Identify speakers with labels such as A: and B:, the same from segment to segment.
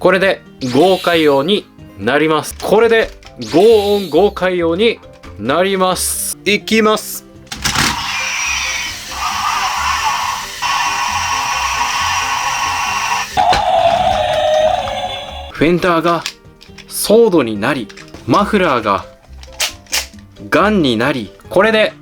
A: これで豪快用になります。これで豪音豪快用になります。いきます。フェンダーがソードになり、マフラーがガンになり、これで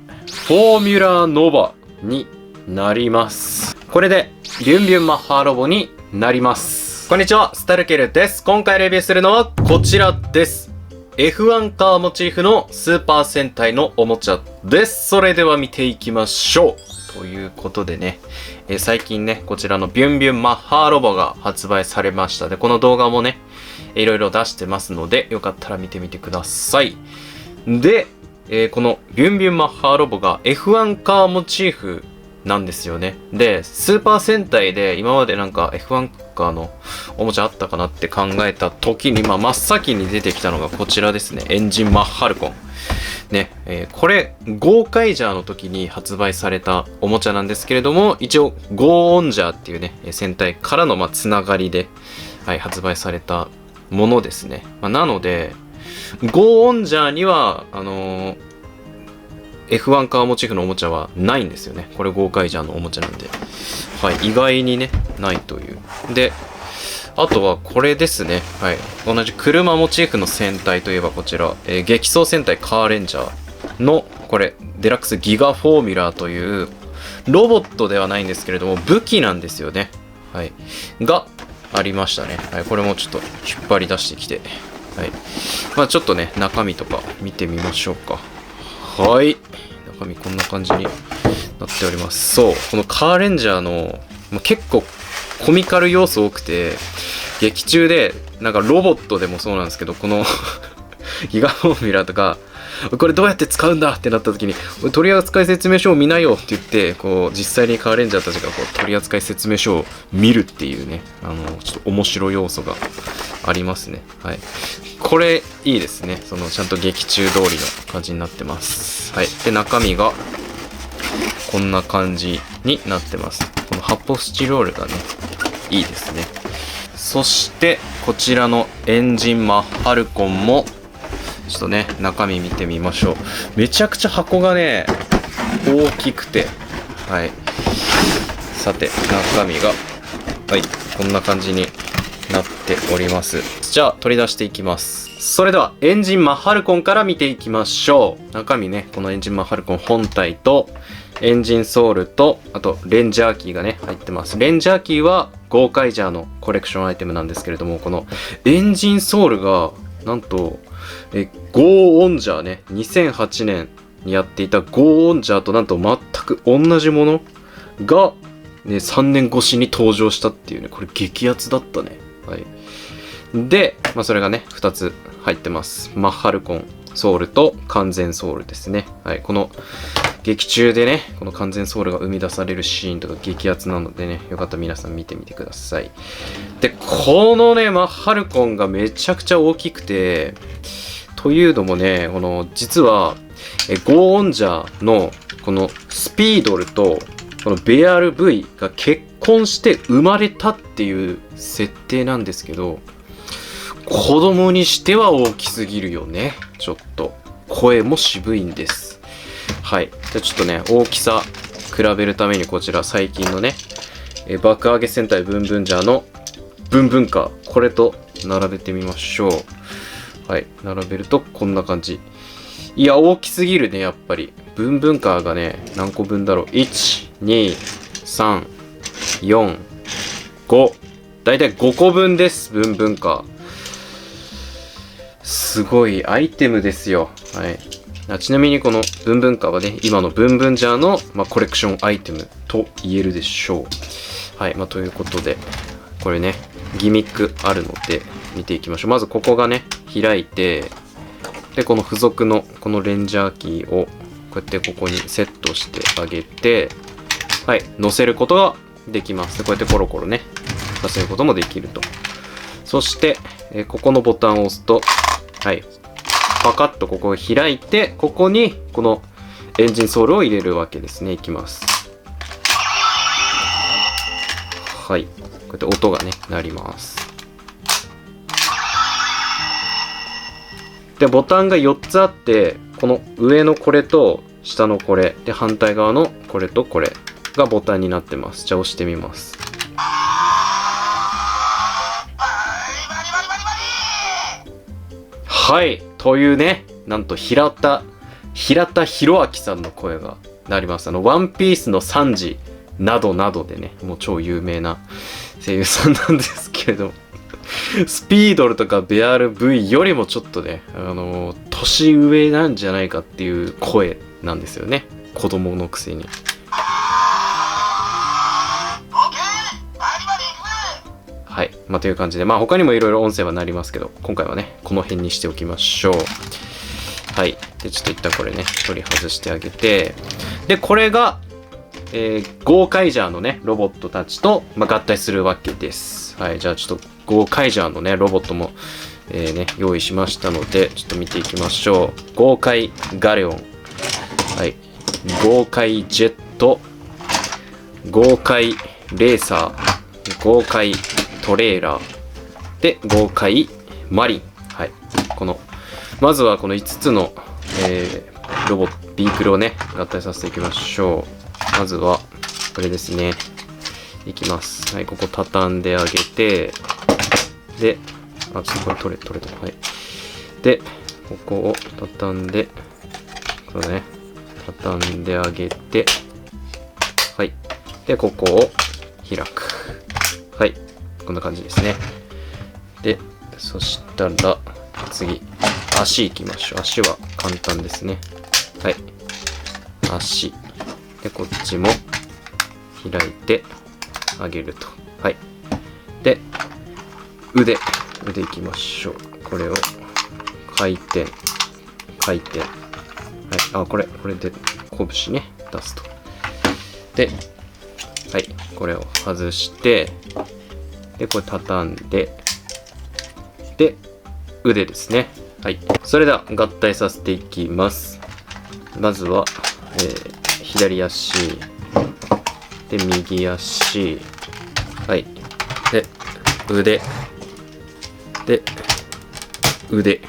A: フォーミュラーノバになります。これでビュンビュンマッハロボになります。こんにちは、スタルケルです。今回レビューするのはこちらです。F1 カーモチーフのスーパー戦隊のおもちゃです。それでは見ていきましょう。ということでね、最近ね、こちらのビュンビュンマッハロボが発売されました。で、この動画もね、いろいろ出してますので、よかったら見てみてください。で、このビュンビュンマッハロボが F1 カーモチーフなんですよね。で、スーパー戦隊で今までなんか F1 カーのおもちゃあったかなって考えた時に、真っ先に出てきたのがこちらですね。エンジンマッハルコン。ね、これ、ゴーカイジャーの時に発売されたおもちゃなんですけれども、一応、ゴーオンジャーっていうね、戦隊からのつながりで、はい、発売されたものですね。なので、ゴーオンジャーには、F1 カーモチーフのおもちゃはないんですよね。これゴーカイジャーのおもちゃなんで。はい、意外にね、ないという。で、あとはこれですね。はい。同じ車モチーフの戦隊といえばこちら、激走戦隊カーレンジャーの、これ、デラックスギガフォーミュラーという、ロボットではないんですけれども、武器なんですよね。はい。がありましたね。はい。これもちょっと引っ張り出してきて。はい。ちょっとね、中身とか見てみましょうか。はい。中身こんな感じになっております。そう。このカーレンジャーの、結構コミカル要素多くて、劇中で、なんかロボットでもそうなんですけど、このギガフォーミュラーとか、これどうやって使うんだってなった時に、取扱説明書を見なよって言って、こう、実際にカーレンジャーたちがこう取扱説明書を見るっていうね、ちょっと面白い要素がありますね。はい。これ、いいですね。ちゃんと劇中通りの感じになってます。はい。で、中身が、こんな感じになってます。この発泡スチロールがね、いいですね。そして、こちらのエンジンマッハルコンも、ちょっとね、中身見てみましょう。めちゃくちゃ箱がね、大きくて、はい。さて、中身が、はい、こんな感じになっております。じゃあ、取り出していきます。それでは、エンジンマッハルコンから見ていきましょう。中身ね、このエンジンマッハルコン本体と、エンジンソールと、あと、レンジャーキーがね、入ってます。レンジャーキーは、ゴーカイジャーのコレクションアイテムなんですけれども、このエンジンソールが、なんと、ゴーオンジャーね、2008年にやっていたゴーオンジャーとなんと全く同じものが、ね、3年越しに登場したっていうね、これ激アツだったね。はい。で、それがね、2つ入ってます。マッハルコンソウルと完全ソウルですね。はい。この劇中でね、この完全ソウルが生み出されるシーンとか激アツなのでね、よかったら皆さん見てみてください。で、このね、マッハルコンがめちゃくちゃ大きくて、というのもね、実は、ゴーオンジャーの、このスピードルと、このベアル V が結婚して生まれたっていう設定なんですけど、子供にしては大きすぎるよね。ちょっと。声も渋いんです。はい。じゃあちょっとね、大きさ比べるためにこちら最近のね、爆上げ戦隊ブンブンジャーのブンブンカー。これと並べてみましょう。はい。並べるとこんな感じ。いや、大きすぎるね、やっぱり。ブンブンカーがね、何個分だろう。1、2、3、4、5。だいたい5個分です、ブンブンカー。すごいアイテムですよ。はい。ちなみにこのブンブンカーはね、今のブンブンジャーの、コレクションアイテムと言えるでしょう。はい。ということで、これね、ギミックあるので見ていきましょう。まずここがね、開いて、で、この付属のこのレンジャーキーをこうやってここにセットしてあげて、はい、乗せることができます。で、こうやってコロコロね、乗せることもできると。そして、ここのボタンを押すと、はい、パカッとここを開いて、ここにこのエンジンソールを入れるわけですね。いきます。はい、こうやって音がね、鳴ります。でボタンが4つあって、この上のこれと下のこれで、反対側のこれとこれがボタンになってます。じゃあ押してみます。はい、というね、なんと平田博明さんの声がなります。ワンピースのサンジなどなどでね、もう超有名な声優さんなんですけれども、スピードルとかベアル V よりもちょっとね、年上なんじゃないかっていう声なんですよね。子供のくせに。はい。という感じで、他にもいろいろ音声はなりますけど、今回はね、この辺にしておきましょう。はい。で、ちょっと一旦これね、取り外してあげて、で、これが、ゴーカイジャーのね、ロボットたちと、合体するわけです。はい。じゃあちょっと、ゴーカイジャーのね、ロボットも、用意しましたので、ちょっと見ていきましょう。ゴーカイガレオン。はい。ゴーカイジェット。ゴーカイレーサー。ゴーカイトレーラー。で、ゴーカイマリン。はい。まずはこの5つの、ビークルをね、合体させていきましょう。まずは、これですね。いきます。はい、ここ畳んであげて、で、ちょっとこれ取れた。はい。で、ここを畳んで、これね、畳んであげて、はい。で、ここを開く。はい。こんな感じですね。で、そしたら、次、足いきましょう。足は簡単ですね。はい。足。で、こっちも開いてあげると。はい。で、腕いきましょう。これを回転。はい。これで拳ね、出すと。で、はい。これを外して、で、これ畳んで、で、腕ですね。はい。それでは合体させていきます。まずは、左足。で、右足。はい。で、腕。で、腕。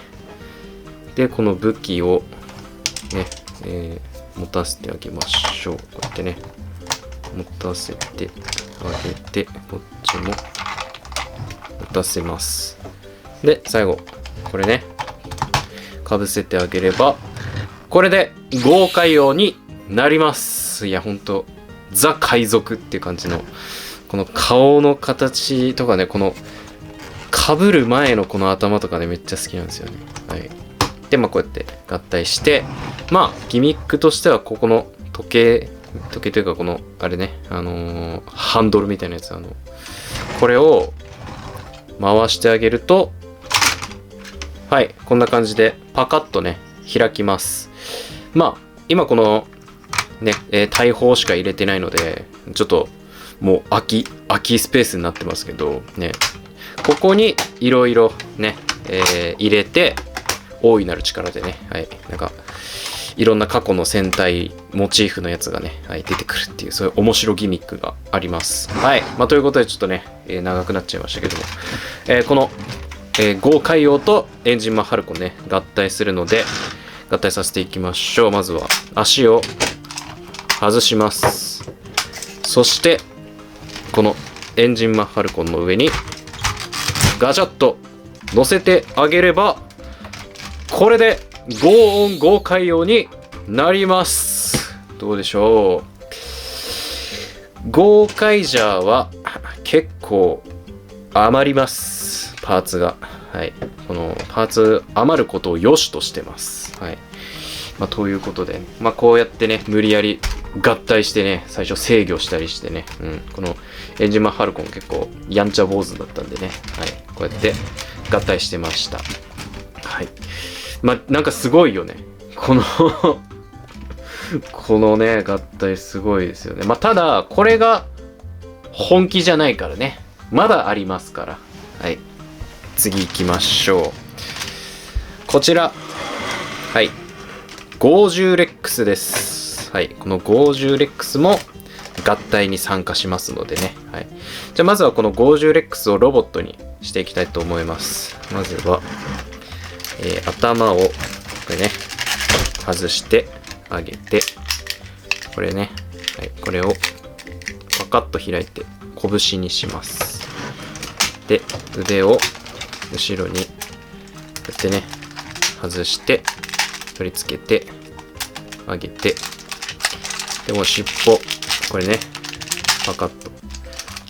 A: で、この武器を、ね、持たせてあげましょう。こうやってね、持たせてあげて、こっちも持たせます。で、最後、これね、かぶせてあげれば、これで豪華用になります。いや、ほんと、ザ海賊っていう感じの、この顔の形とかね、この、被る前のこの頭とかね、めっちゃ好きなんですよね。はい。で、こうやって合体して、ギミックとしては、ここの時計というか、この、あれね、ハンドルみたいなやつ、これを回してあげると、はい、こんな感じでパカッとね、開きます。今このね、大砲しか入れてないので、ちょっともう空きスペースになってますけど、ね、ここにいろいろね、入れて、大いなる力でね、はい、いろんな過去の戦隊モチーフのやつがね、はい、出てくるっていう、そういう面白ギミックがあります。はい、ということでちょっとね、長くなっちゃいましたけども、この豪海王とエンジンマンハルコね、合体するので、合体させていきましょう。まずは足を外します。そして、このエンジンマンハルコンの上にガチャッと乗せてあげれば、これで豪音豪海王になります。どうでしょう。豪海ジャーは結構余ります。パーツが。はい。このパーツ余ることを良しとしてます。はい。ということで、こうやってね、無理やり合体してね、最初制御したりしてね、このエンジンマンハルコン結構やんちゃ坊主だったんでね、はい。こうやって合体してました。はい。なんかすごいよね。このね、合体すごいですよね。ただ、これが本気じゃないからね。まだありますから。はい。次行きましょう。こちら。はい。ゴージューレックスです。はい。このゴージューレックスも合体に参加しますのでね。はい。じゃあまずはこのゴージューレックスをロボットにしていきたいと思います。まずは、頭をこれね外してあげて、これね、はい、これをパカッと開いて拳にします。で腕を後ろにこうやってね外して取り付けてあげて、でも尻尾これねパカッと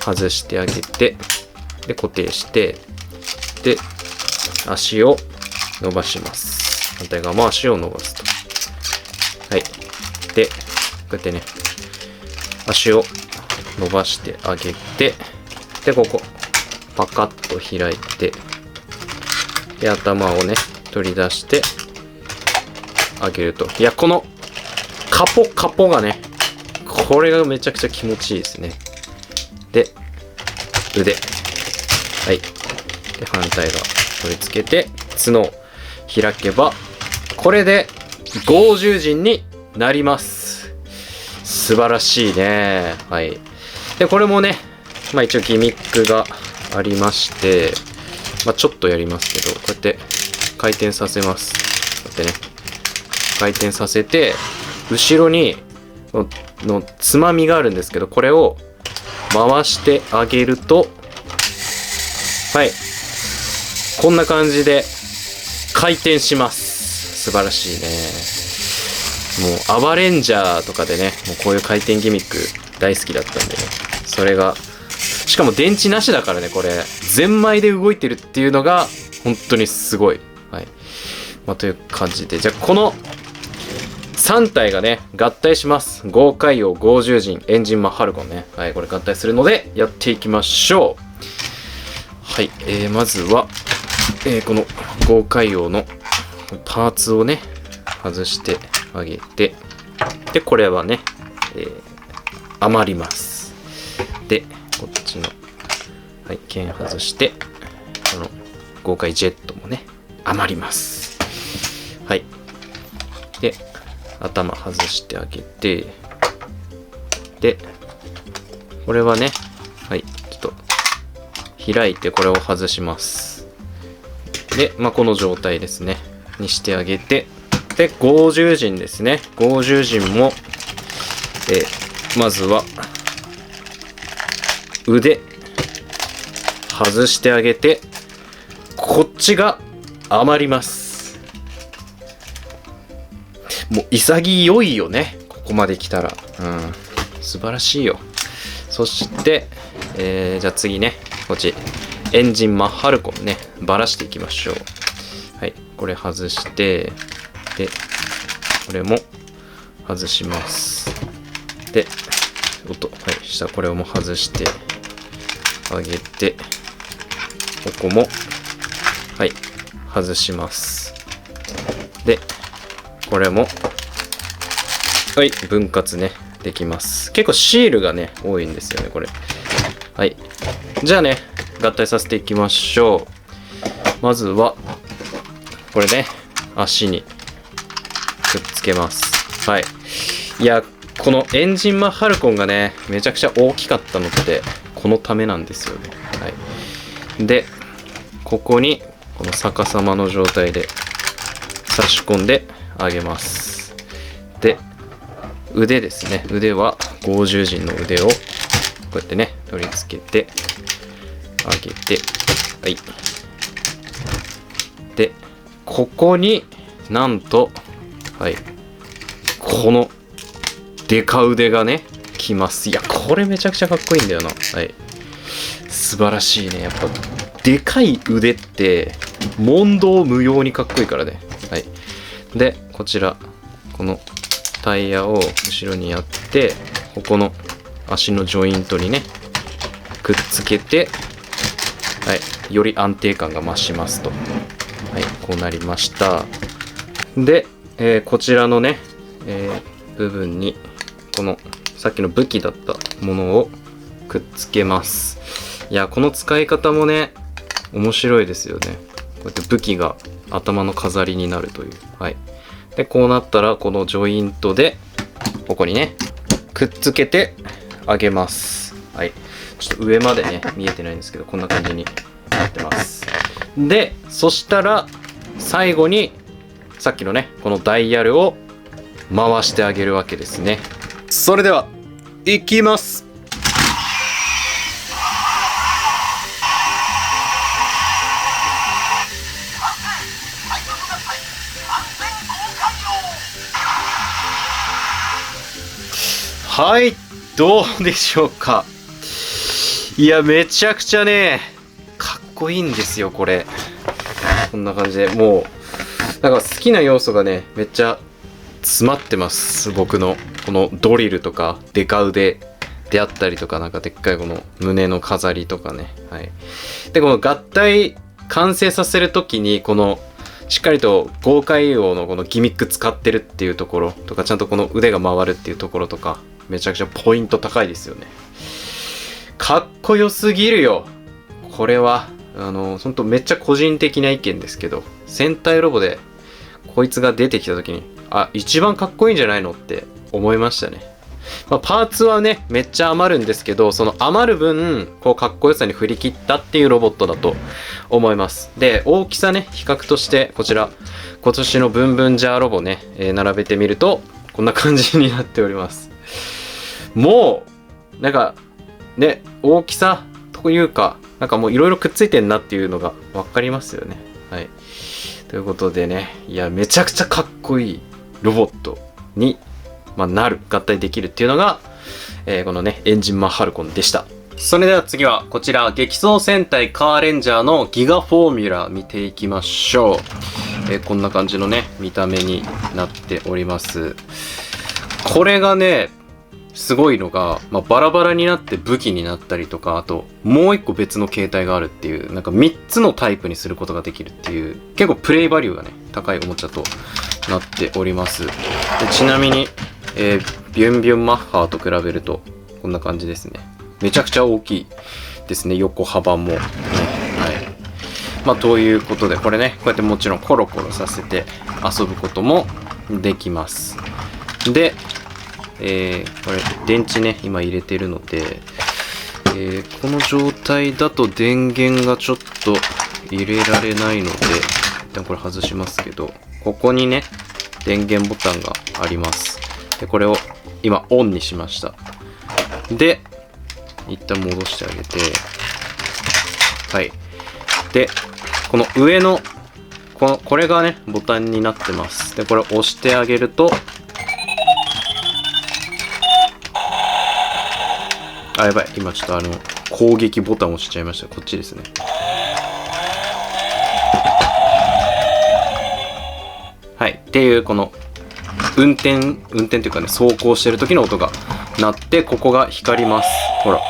A: 外してあげて、で固定して、で足を伸ばします。反対側も足を伸ばすと。はい。でこうやってね足を伸ばしてあげて、でここパカッと開いて、で頭をね取り出してあげると。いや、このカポカポがね、これがめちゃくちゃ気持ちいいですね。で腕、はい、で反対側取り付けて角を開けば、これで剛柔陣になります。素晴らしいね。はい。でこれもね、まあ一応ギミックがありまして、まあちょっとやりますけど、こうやって回転させます。こうやってね回転させて、後ろにのつまみがあるんですけど、これを回してあげると、はい、こんな感じで回転します。素晴らしいね。もうアバレンジャーとかでね、もうこういう回転ギミック大好きだったんでね、それがしかも電池なしだからね、これゼンマイで動いてるっていうのが本当にすごい。はい、まあ、という感じで、じゃあこの3体がね合体します。豪快王、剛柔陣、エンジンマッハルコンね、はい、これ合体するのでやっていきましょう。はい、まずは、この豪快王のパーツをね外してあげて、でこれはね、余ります。でこっちの、はい、剣外して、この豪快ジェットもね余ります。はい、で頭外してあげて、でこれはね、はい、ちょっと開いてこれを外します。で、まあ、この状態ですねにしてあげて、で剛柔陣ですね。剛柔陣も、まずは腕外してあげて、こっちが余ります。もう潔いよね、ここまで来たら。素晴らしいよ。そして、じゃあ次ね、こっちエンジンマッハルコンねばらしていきましょう。はい、これ外して、でこれも外します。ではい、下これをも外してあげて、ここもはい外します。でこれもはい分割ねできます。結構シールがね多いんですよねこれ。はい、じゃあね合体させていきましょう。まずはこれね足にくっつけます。はい、いやこのエンジンマッハルコンがねめちゃくちゃ大きかったのってこのためなんですよね。はい、でここにこの逆さまの状態で差し込んであげます。で腕ですね、腕は剛柔陣の腕をこうやってね取り付けてあげて、はい、でここになんと、はい、このデカ腕がねきます。いやこれめちゃくちゃかっこいいんだよな。はい、素晴らしいね。やっぱでかい腕って問答無用にかっこいいからね。はい、でこちらこのタイヤを後ろにやって、ここの足のジョイントにねくっつけて、はい、より安定感が増しますと。はい、こうなりました。で、こちらのね、部分にこのさっきの武器だったものをくっつけます。いやこの使い方もね面白いですよね。こうやって武器が頭の飾りになるという。はい、でこうなったらこのジョイントでここにねくっつけてあげます。はい、ちょっと上までね見えてないんですけどこんな感じになってます。でそしたら最後にさっきのねこのダイヤルを回してあげるわけですね。それではいきます。はい、どうでしょうか。いや、めちゃくちゃねかっこいいんですよこれ。こんな感じでもうなんか好きな要素がねめっちゃ詰まってます。僕のこのドリルとかデカ腕であったりとか、なんかでっかいこの胸の飾りとかね。はい。でこの合体完成させるときにこのしっかりと豪快王のこのギミック使ってるっていうところとか、ちゃんとこの腕が回るっていうところとか、めちゃくちゃポイント高いですよね。かっこよすぎるよこれは。ほんとめっちゃ個人的な意見ですけど、戦隊ロボでこいつが出てきた時に一番かっこいいんじゃないのって思いましたね。パーツはねめっちゃ余るんですけど、その余る分こうかっこよさに振り切ったっていうロボットだと思います。で大きさね比較としてこちら今年のブンブンジャーロボね、並べてみるとこんな感じになっております。もうなんかね大きさというかなんかもういろいろくっついてんなっていうのが分かりますよね。はい。ということでね、いやめちゃくちゃかっこいいロボットに、なる合体できるっていうのが、このねエンジンマンハルコンでした。それでは次はこちら激走戦隊カーレンジャーのギガフォーミュラ見ていきましょう。こんな感じのね見た目になっております。これがねすごいのが、バラバラになって武器になったりとか、あともう一個別の形態があるっていう、なんか3つのタイプにすることができるっていう、結構プレイバリューがね高いおもちゃとなっております。でちなみに、ビュンビュンマッハーと比べるとこんな感じですね。めちゃくちゃ大きいですね、横幅も、ね。はい。ということでこれねこうやってもちろんコロコロさせて遊ぶこともできます。でこれ電池ね今入れてるので、この状態だと電源がちょっと入れられないので一旦これ外しますけど、ここにね電源ボタンがあります。でこれを今オンにしました。で一旦戻してあげて、はい。でこの上のこれがねボタンになってます。でこれを押してあげると、やばい今ちょっと攻撃ボタンを押しちゃいました。こっちですね。はいっていうこの運転というかね走行してる時の音が鳴って、ここが光ります。ほら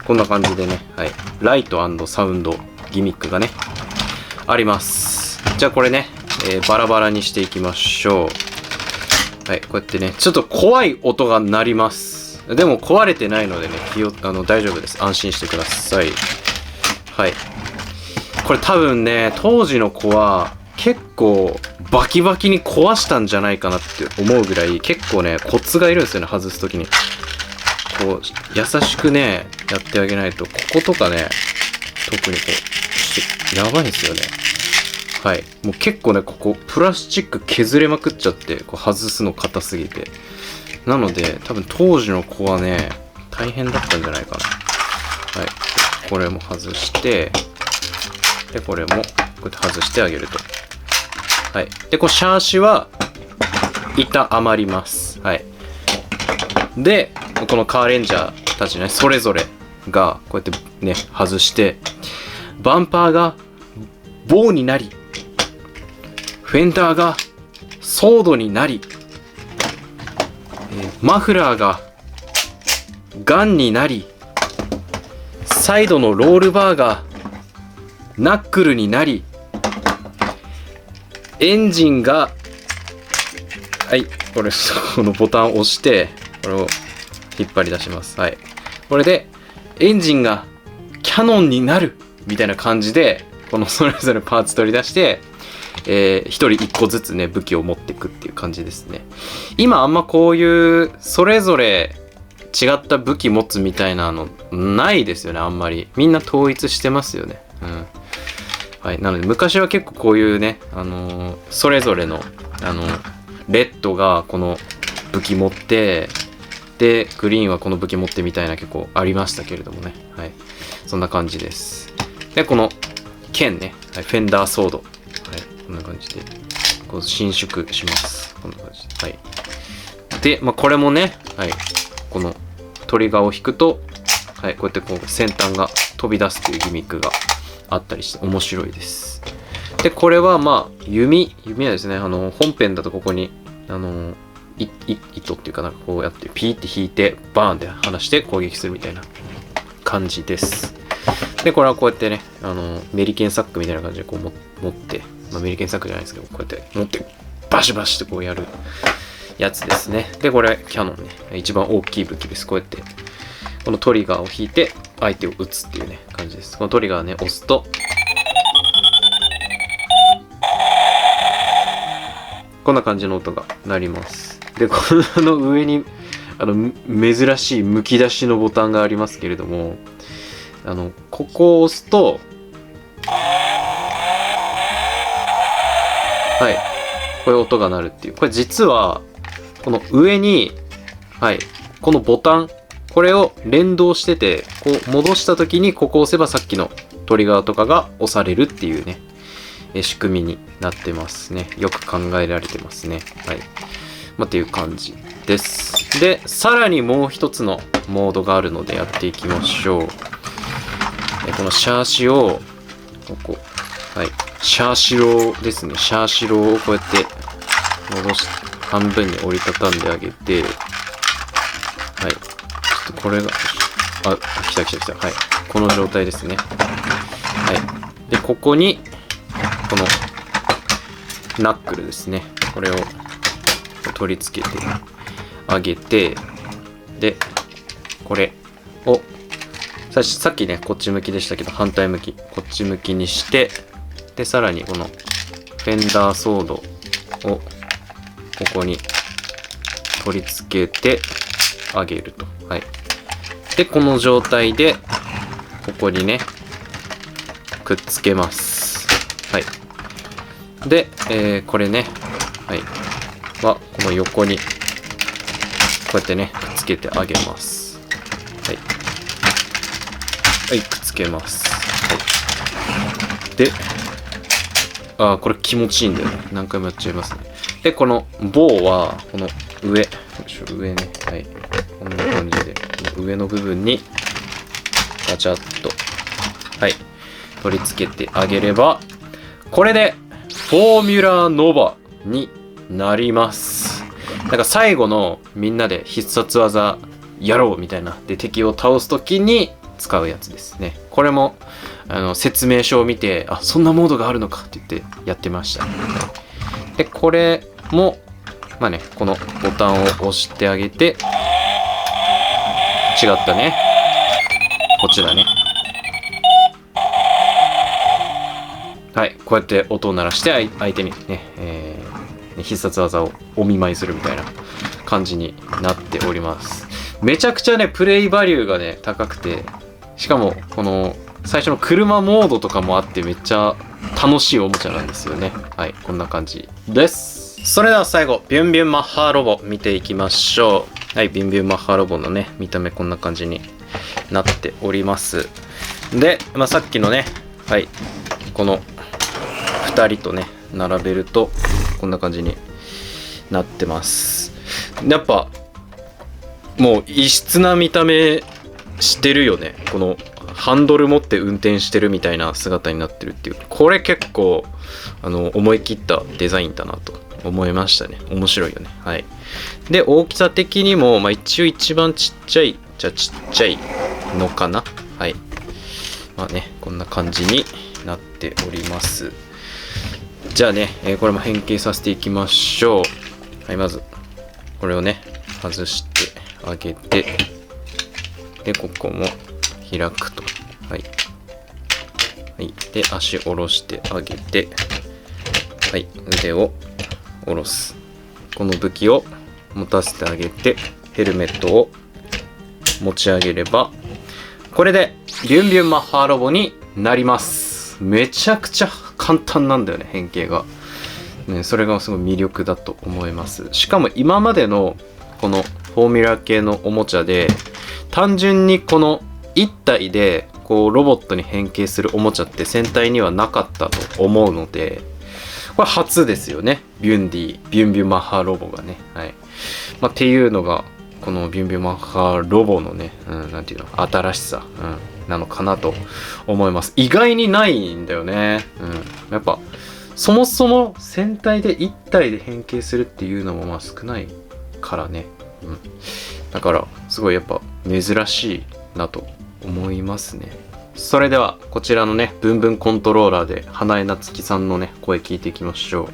A: こんな感じでね、はい、ライト&サウンドギミックがねあります。じゃあこれね、バラバラにしていきましょう。はい、こうやってねちょっと怖い音が鳴ります。でも壊れてないのでね大丈夫です。安心してください。はい。これ多分ね当時の子は結構バキバキに壊したんじゃないかなって思うぐらい、結構ねコツがいるんですよね。外す時にこう優しくねやってあげないと、こことかね特にこうやばいんですよね。はい。もう結構ねここプラスチック削れまくっちゃって、こう外すの硬すぎて、なので多分当時の子はね大変だったんじゃないかな。はい。これも外して、でこれもこうやって外してあげると、はい。でこうシャーシは板余ります。はい。でこのカーレンジャーたちねそれぞれがこうやってね外して、バンパーが棒になり、フェンダーがソードになり、マフラーがガンになり、サイドのロールバーがナックルになり、エンジンがこれこのボタンを押してこれを引っ張り出します。はい。これでエンジンがキャノンになるみたいな感じで、このそれぞれパーツ取り出して、一人一個ずつね武器を持っていくっていう感じですね。今あんまこういうそれぞれ違った武器持つみたいなのないですよね。あんまりみんな統一してますよね。はい、なので昔は結構こういうね、それぞれのレッドがこの武器持って、でグリーンはこの武器持ってみたいな結構ありましたけれどもね。はい、そんな感じです。でこの剣ね、はい、フェンダーソード、はい、こんな感じでこう伸縮します。こんな感じで、はい。で、これもね、はい、このトリガーを引くと、はい、こうやってこう先端が飛び出すというギミックがあったりして面白いです。でこれは弓はですね、本編だとここに糸っていうかなんかこうやってピーって引いてバーンって離して攻撃するみたいな感じです。でこれはこうやってね、メリケンサックみたいな感じでこう持って、メリケンサックじゃないですけど、こうやって持ってバシバシってこうやるやつですね。でこれキャノンね、一番大きい武器です。こうやってこのトリガーを引いて相手を撃つっていうね感じです。このトリガーね押すとこんな感じの音が鳴ります。でこの上に珍しいむき出しのボタンがありますけれども、ここを押すと、はい、こういう音が鳴るっていう。これ実はこの上に、はい、このボタン、これを連動してて、こう戻した時にここを押せばさっきのトリガーとかが押されるっていうね仕組みになってますね。よく考えられてますね。はい、っていう感じです。でさらにもう一つのモードがあるのでやっていきましょう。このシャーシをここ、はい、シャーシローですね。シャーシローをこうやって戻して半分に折りたたんであげて、はい、ちょっとこれが来た、はい、この状態ですね。はい、でここにこのナックルですね、これを取り付けてあげて、でこれをさっきねこっち向きでしたけど反対向き、こっち向きにして、でさらにこのフェンダーソードをここに取り付けてあげると。はい、でこの状態でここにねくっつけます。はい、で、これね、はい、この横にこうやってねくっつけてあげます。はい、はい、くっつけます。はい、でこれ気持ちいいんだよね。何回もやっちゃいますね。でこの棒はこの上ね、はい、こんな感じで上の部分にガチャッと、はい、取り付けてあげればこれでフォーミュラノバになります。なんか最後のみんなで必殺技やろうみたいなで敵を倒す時に使うやつですね。これも説明書を見てそんなモードがあるのかって言ってやってました。でこれもねこのボタンを押してあげて、違ったね、こっちだね。はい、こうやって音を鳴らして相手にね、必殺技をお見舞いするみたいな感じになっております。めちゃくちゃねプレイバリューがね高くて、しかもこの最初の車モードとかもあってめっちゃ楽しいおもちゃなんですよね。はい、こんな感じです。それでは最後ビュンビュンマッハロボ見ていきましょう。はい、ビュンビュンマッハロボのね見た目こんな感じになっております。で、さっきのね、はい、この2人とね並べるとこんな感じになってます。やっぱもう異質な見た目してるよね。このハンドル持って運転してるみたいな姿になってるっていう、これ結構思い切ったデザインだなと思いましたね。面白いよね。はい。で大きさ的にも、一応一番ちっちゃいじゃちっちゃいのかな。はい。ねこんな感じになっております。じゃあね、これも変形させていきましょう。はい、まずこれをね外してあげて、でここも開くと、はい、はい、で足下ろしてあげて、はい、腕を下ろす。この武器を持たせてあげてヘルメットを持ち上げればこれでビュンビュンマッハロボになります。めちゃくちゃ簡単なんだよね、変形が。ね、それがすごい魅力だと思います。しかも今までのこのフォーミュラ系のおもちゃで、単純にこの1体でこうロボットに変形するおもちゃって戦隊にはなかったと思うので、これ初ですよね。ビュンビュンマッハロボがね。はい。っていうのが、このビュンビュンマッハロボのね、なんていうの、新しさ、なのかなと思います。意外にないんだよね。やっぱ、そもそも戦隊で1体で変形するっていうのもまあ少ないからね。だから、すごいやっぱ珍しいなと思いますね。それではこちらのねブンブンコントローラーで花江夏樹さんのね声聞いていきましょう。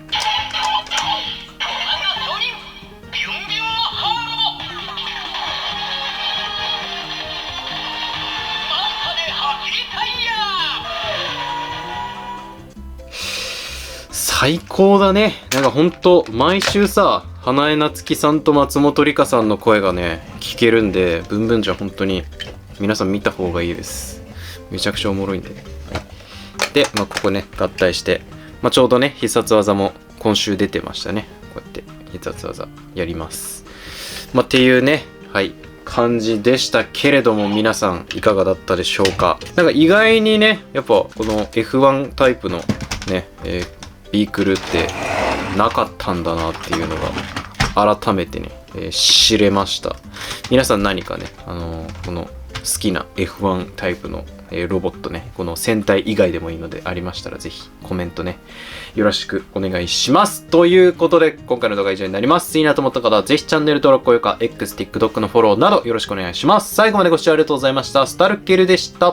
A: 最高だね。なんかほんと毎週さ、花江夏樹さんと松本梨香さんの声がね聞けるんで、ブンブンじゃ本当に皆さん見た方がいいです。めちゃくちゃおもろいんでね。で、ここね合体して、ちょうどね必殺技も今週出てましたね。こうやって必殺技やります。っていうね、感じでしたけれども、皆さんいかがだったでしょうか。なんか意外にね、やっぱこの F1 タイプのね、ビークルってなかったんだなっていうのが改めてね、知れました。皆さん何かね、この好きな F1 タイプのロボットね、この戦隊以外でもいいのでありましたら、ぜひコメントね、よろしくお願いします。ということで、今回の動画は以上になります。いいなと思った方は、ぜひチャンネル登録、高評価、X、TikTok のフォローなどよろしくお願いします。最後までご視聴ありがとうございました。スタルケルでした。